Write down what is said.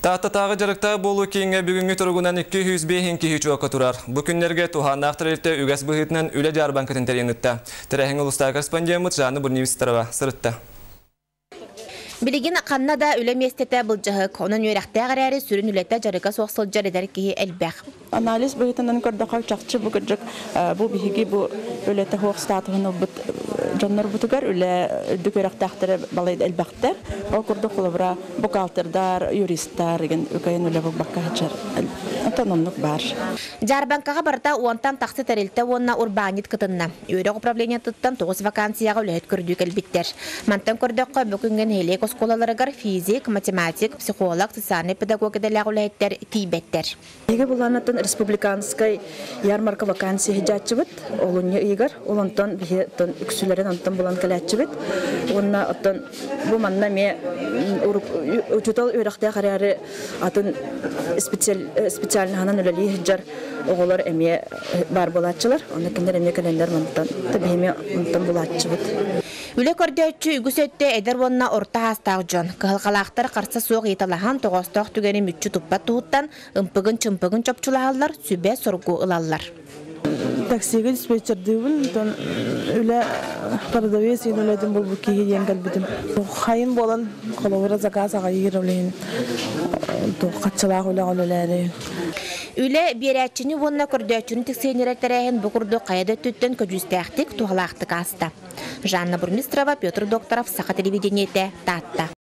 Тағы жарықта болу кейінге бүгінгі тұрғынан 205 кихи чуаққа тұрар. Бұл күнлерге туған ақтырылты үгәс бұғытынан үлі жар банкатын тәрен үтті. Тәрәхің ұлыстағы корреспондент Жаны Бурневистарова сырытты. Билигин қанна да үлі местеті бұл жағық. Оның өрәқті ғарәрі сүрін үлетті жарыға соқсыл жар едер кейі әлбәқ. Анализ бұғытынан көрдіқал чақчы бұғыржық бұл бігі бұл үлетті хоқ статығын Жаннар бутугар үле үдік өрәқтәқтері балайды әлбәқтер. Ол күрді құлыбыра букалтырдар, юристтар, үкайын үле бұл баққа хачар. Автономлық бар. Жарбанкаға барда уантан тақсы тәрелті онына урбанит кытынна. Өрек управления тұттан 9 вакансияға үләйт көрдік әлбіттер. Мантан көрдіққа бүкінген хелек осколаларығар физик, математик, психолог, социальный педагогиялар үләйттер тейбеттер. Еге бұланатын республиканскай ярмарка вакансия хиджатчыбыт, олуnya игар, олантан бихеттан үксілерін антан бұлан кәләтчібет. Онна аттан бұл манна ме учутал өрәқті қарары атын специальный ханан үләлі хиджар оғылар әме бар болатчылар. Оны кендер әме кәлендер мантан табиеме мантан болатчыбет. Үле көрдәтчі үгісетті әдір онына орта хастағы жон. Кығылғалақтар қарсы соқ еталахан тоғыстық түгені мүтчі тұппат тұғыттан ұмпығын чопчылағалар сүбе сұрғы ұлалар. Таксиге диспетчерді бұл, үлі продавец ең үләдің бұл бүкеге енгіл бідім. Қайын болан қолауыра заказ егер өлейін. Қатшылақ үлі. Үле берәтчіні онына көрдәтчіні тіксенерәттәрәйін бұқырды қайады түттен көджістәқтік туғалақты қасты. Жанна Бурмистрова, Петр Докторов, Сақа телевидениеті, Татта.